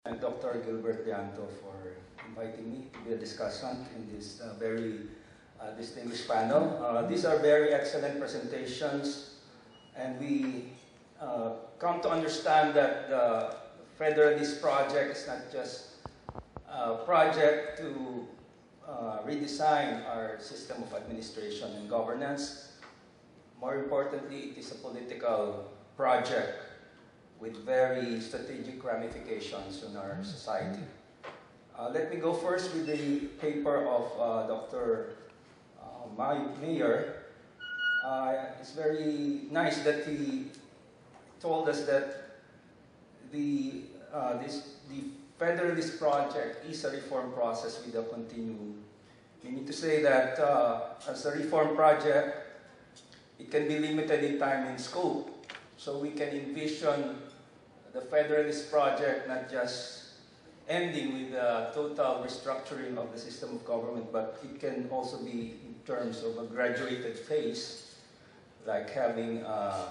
and Dr. Gilbert Lianto for inviting me to be a discussant in this very distinguished panel. These are very excellent presentations, and we come to understand that the Federalist project is not just a project to redesign our system of administration and governance. More importantly, it is a political project with very strategic ramifications on our society. Let me go first with the paper of Dr. Mayer. It's very nice that he told us that the Federalist project is a reform process with a continuum. Meaning to say that as a reform project, it can be limited in time and scope. So we can envision the Federalist project not just ending with a total restructuring of the system of government, but it can also be in terms of a graduated phase, like having a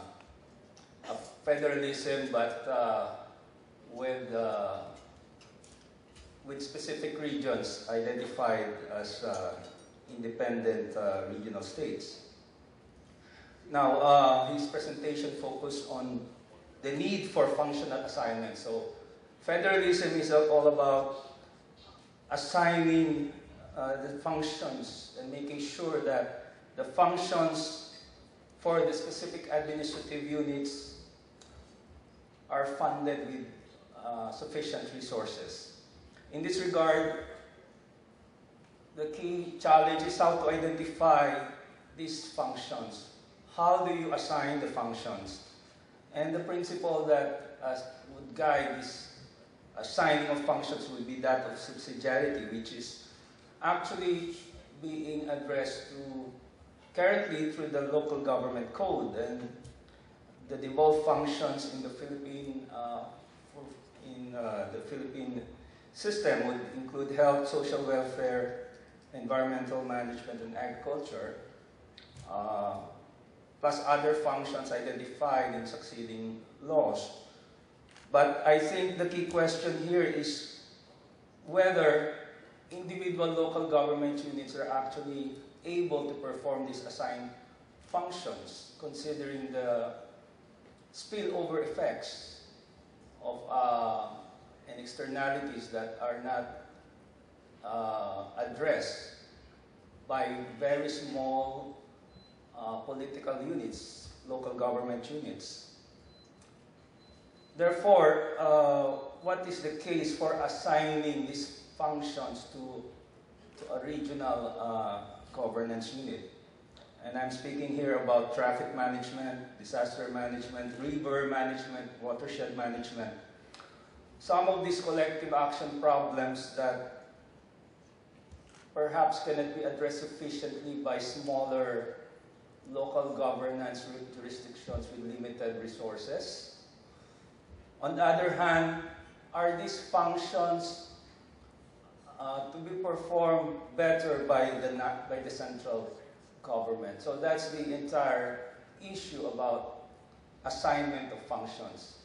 federalism, but with specific regions identified as independent regional states. Now, his presentation focused on the need for functional assignment. So, federalism is all about assigning the functions and making sure that the functions for the specific administrative units are funded with sufficient resources. In this regard, the key challenge is how to identify these functions. How do you assign the functions? And the principle that would guide this assigning of functions would be that of subsidiarity, which is actually being addressed currently through the local government code. And the devolved functions in the Philippine system would include health, social welfare, environmental management, and agriculture, plus other functions identified in succeeding laws. But I think the key question here is whether individual local government units are actually able to perform these assigned functions, considering the spillover effects of and externalities that are not addressed by very small political units, local government units. Therefore, what is the case for assigning these functions to a regional governance unit? And I'm speaking here about traffic management, disaster management, river management, watershed management. Some of these collective action problems that perhaps cannot be addressed sufficiently by smaller local governance jurisdictions with limited resources. On the other hand, are these functions to be performed better by the central government? So that's the entire issue about assignment of functions.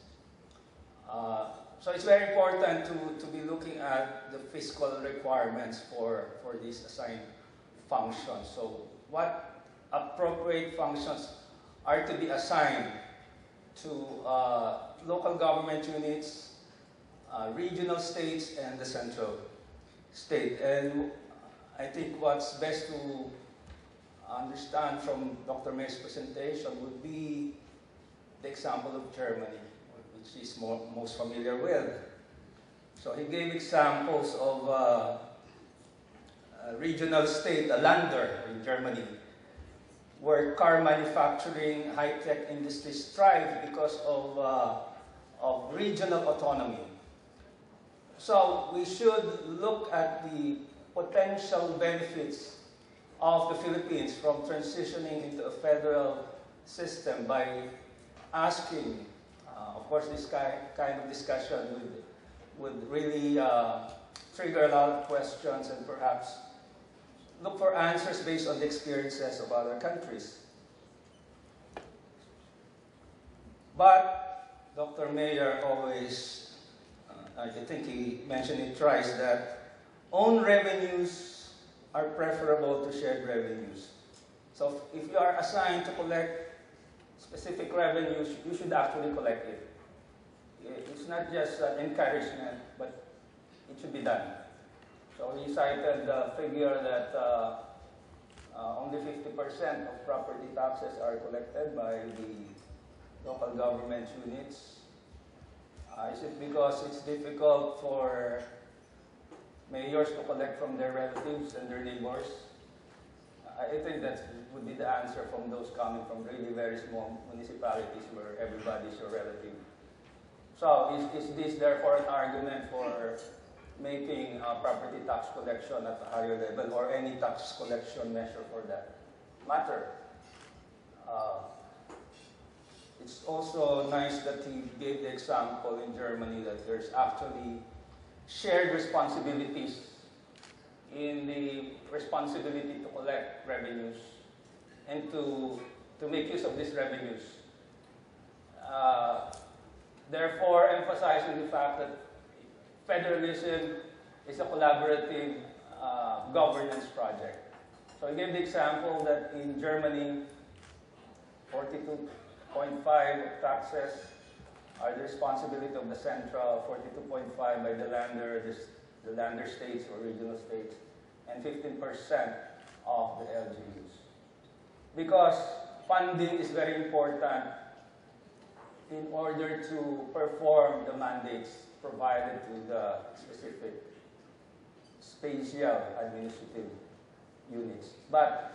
So it's very important to be looking at the fiscal requirements for these assigned functions. So what appropriate functions are to be assigned to local government units, regional states, and the central state. And I think what's best to understand from Dr. May's presentation would be the example of Germany, which he's most familiar with. So he gave examples of a regional state, a Länder in Germany, where car manufacturing, high-tech industries thrive because of regional autonomy. So we should look at the potential benefits of the Philippines from transitioning into a federal system by asking, of course this kind of discussion would really trigger a lot of questions and perhaps look for answers based on the experiences of other countries. But Dr. Mayer always I think he mentioned it twice, that own revenues are preferable to shared revenues. So if you are assigned to collect specific revenues, you should actually collect it. It's not just an encouragement, but it should be done. So he cited the figure that only 50% of property taxes are collected by the local government units. Is it because it's difficult for mayors to collect from their relatives and their neighbors? I think that would be the answer from those coming from really very small municipalities where everybody is your relative. So is this therefore an argument for making property tax collection at a higher level, or any tax collection measure for that matter? It's also nice that he gave the example in Germany that there's actually shared responsibilities in the responsibility to collect revenues and to make use of these revenues. Therefore, emphasizing the fact that federalism is a collaborative governance project. So I gave the example that in Germany, 42.5 of taxes are the responsibility of the central, 42.5 by the lander states or regional states, and 15% of the LGUs. Because funding is very important in order to perform the mandates provided to the specific spatial administrative units. But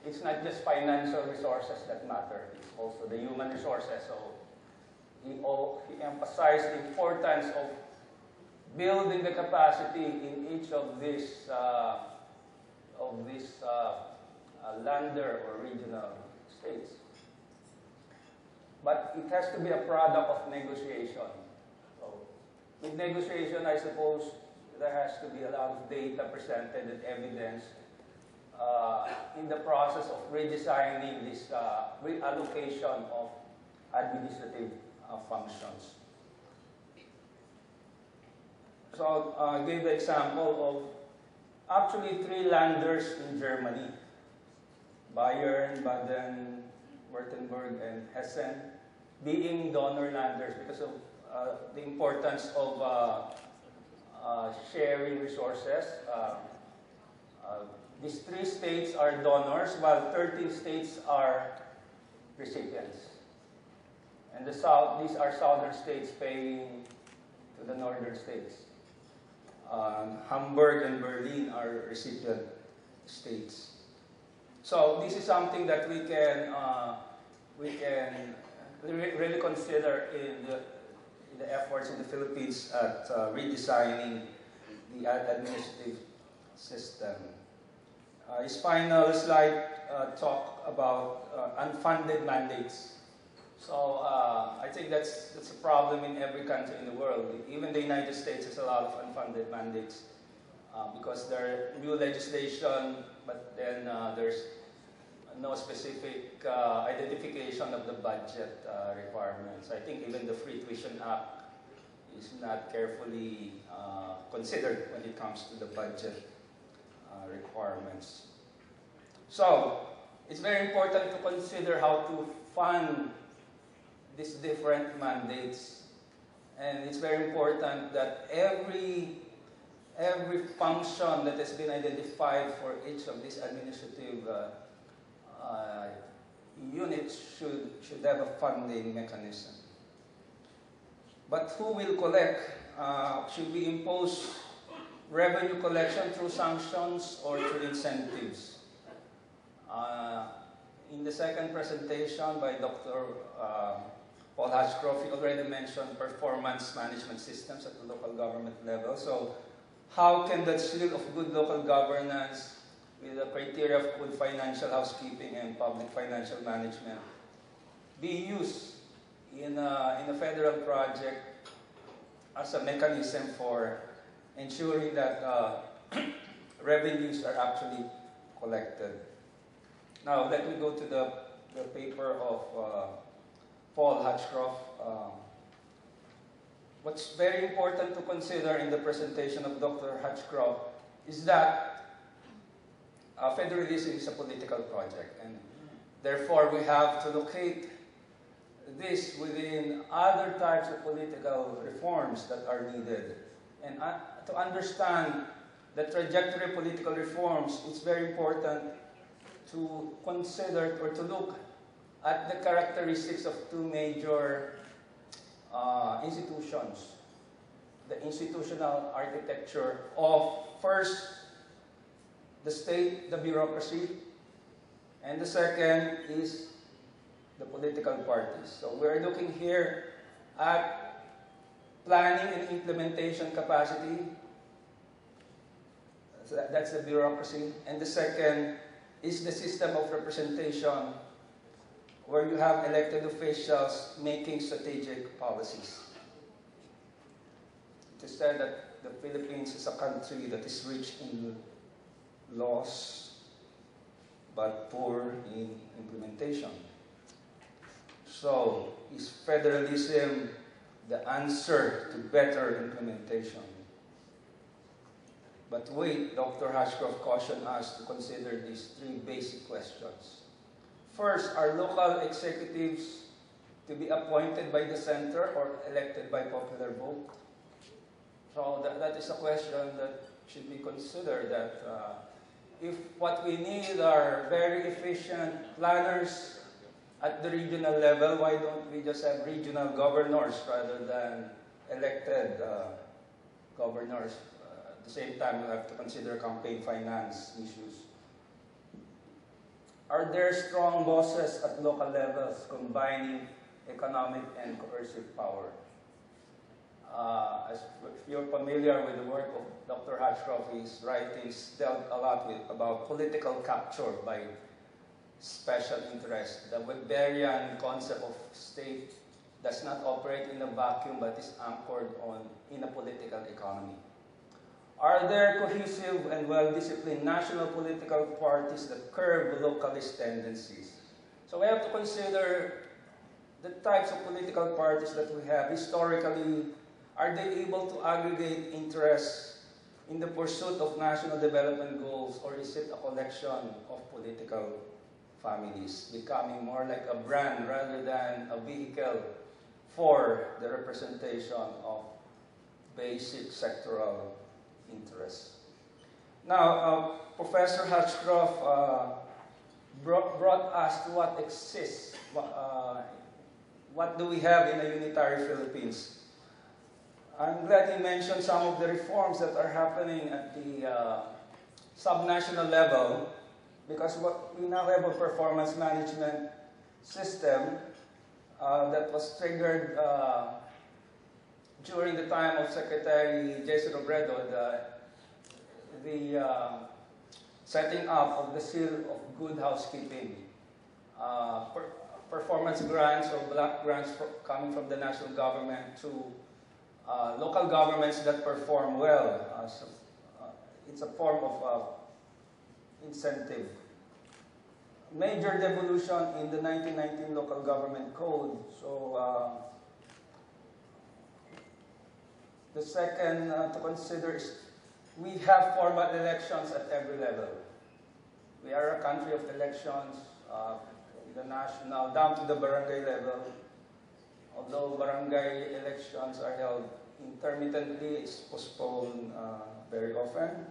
it's not just financial resources that matter, it's also the human resources. So he emphasized the importance of building the capacity in each of these lander or regional states. But it has to be a product of negotiation. So with negotiation, I suppose there has to be a lot of data presented and evidence in the process of redesigning this reallocation of administrative functions. So I gave the example of actually 3 landers in Germany: Bayern, Baden, Württemberg, and Hessen, being donor landers because of the importance of sharing resources. These 3 states are donors, while 13 states are recipients. And these are southern states paying to the northern states. Hamburg and Berlin are recipient states. So this is something that we can really consider in the efforts in the Philippines at redesigning the administrative system. His final slide talk about unfunded mandates. So I think that's a problem in every country in the world. Even the United States has a lot of unfunded mandates because there are new legislation, but then there's no specific identification of the budget requirements. I think even the Free Tuition Act is not carefully considered when it comes to the budget requirements. So it's very important to consider how to fund these different mandates, and it's very important that every function that has been identified for each of these administrative units should have a funding mechanism. But who will collect? Should we impose revenue collection through sanctions or through incentives? In the second presentation by Dr. Paul Hatchcroft, he already mentioned performance management systems at the local government level. So how can that seal of good local governance with the criteria of good financial housekeeping and public financial management be used in a federal project as a mechanism for ensuring that revenues are actually collected? Now let me go to the paper of Paul Hatchcroft. what's very important to consider in the presentation of Dr. Hatchcroft is that federalism is a political project, and therefore we have to locate this within other types of political reforms that are needed. And to understand the trajectory of political reforms, it's very important to consider or to look at the characteristics of two major institutions. The institutional architecture of, first, the state, the bureaucracy, and the second is the political parties. So we're looking here at planning and implementation capacity. So that's the bureaucracy. And the second is the system of representation, where you have elected officials making strategic policies. It is said that the Philippines is a country that is rich in laws, but poor in implementation. So, is federalism the answer to better implementation? But wait, Dr. Hatchcroft cautioned us to consider these three basic questions. First, are local executives to be appointed by the center or elected by popular vote? So that is a question that should be considered, that if what we need are very efficient planners at the regional level, why don't we just have regional governors rather than elected governors? At the same time, we have to consider campaign finance issues. Are there strong bosses at local levels combining economic and coercive power? If you're familiar with the work of Dr. Hatchcroft, his writings dealt a lot about political capture by special interest. The Weberian concept of state does not operate in a vacuum but is anchored in a political economy. Are there cohesive and well-disciplined national political parties that curb localist tendencies? So we have to consider the types of political parties that we have. Historically, are they able to aggregate interests in the pursuit of national development goals, or is it a collection of political families, becoming more like a brand rather than a vehicle for the representation of basic sectoral interests? Now, Professor Hatchcroft brought us to what exists. What do we have in a unitary Philippines? I'm glad he mentioned some of the reforms that are happening at the subnational level, because we now have a performance management system that was triggered during the time of Secretary Robredo, the setting up of the seal of good housekeeping. Performance grants or block grants coming from the national government to local governments that perform well. So, it's a form of incentive. Major devolution in the 1919 Local Government Code. So the second to consider is we have formal elections at every level. We are a country of elections, the national down to the barangay level. Although barangay elections are held intermittently, it's postponed very often.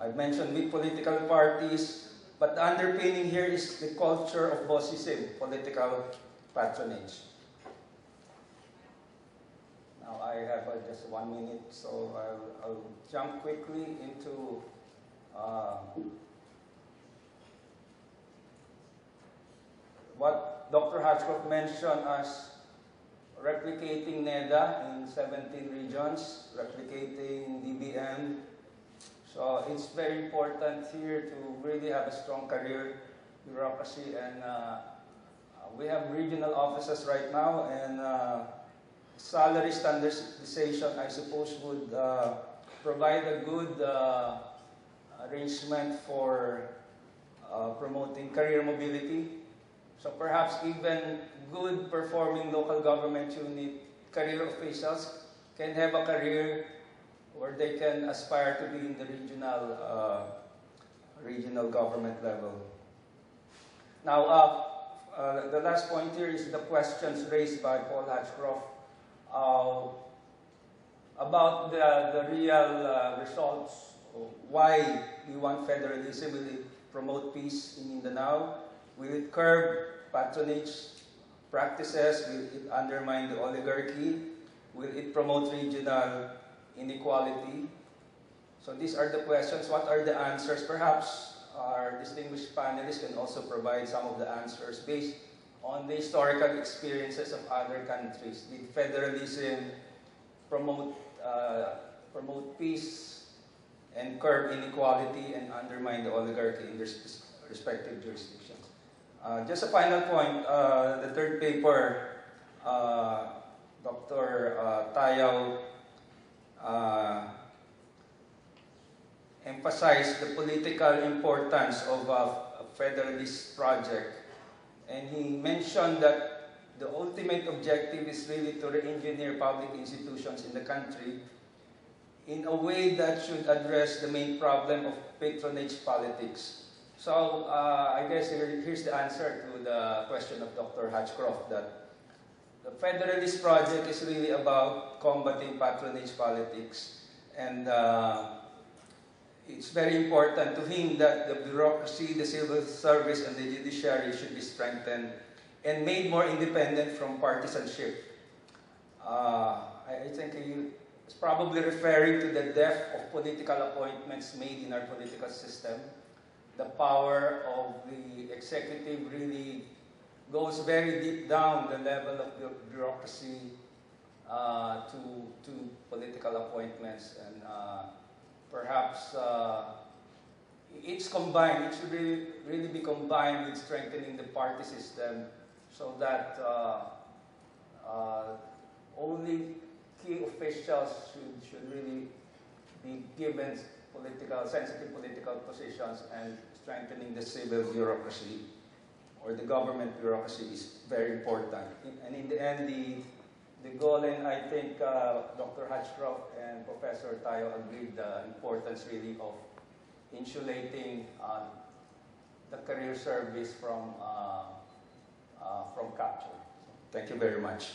I've mentioned big political parties, but the underpinning here is the culture of bossism, political patronage. Now I have just 1 minute, so I'll jump quickly into what Dr. Hatchcroft mentioned as replicating NEDA in 17 regions, replicating DBM. So it's very important here to really have a strong career bureaucracy, and we have regional offices right now, and salary standardization, I suppose, would provide a good arrangement for promoting career mobility. So perhaps even good performing local government unit career officials can have a career where they can aspire to be in the regional government level. Now, the last point here is the questions raised by Paul Hatchcroft about the real results. Why we want federalism? Will it promote peace in Mindanao? Will it curb patronage practices? Will it undermine the oligarchy? Will it promote regional inequality? So these are the questions. What are the answers? Perhaps our distinguished panelists can also provide some of the answers based on the historical experiences of other countries. Did federalism promote peace and curb inequality and undermine the oligarchy in their respective jurisdictions? Just a final point, the third paper, Dr. Tayaw emphasized the political importance of a federalist project, and he mentioned that the ultimate objective is really to re-engineer public institutions in the country in a way that should address the main problem of patronage politics. So I guess here's the answer to the question of Dr. Hatchcroft, that the Federalist project is really about combating patronage politics, and it's very important to him that the bureaucracy, the civil service, and the judiciary should be strengthened and made more independent from partisanship. I think he is probably referring to the depth of political appointments made in our political system. The power of the executive really goes very deep down the level of the bureaucracy to political appointments, and perhaps it's combined. It should really be combined with strengthening the party system, so that only key officials should really be given sensitive political positions, and strengthening the civil bureaucracy or the government bureaucracy is very important. And in the end, the goal, and I think Dr. Hatchcroft and Professor Tayo agreed the importance really of insulating the career service from capture. Thank you very much.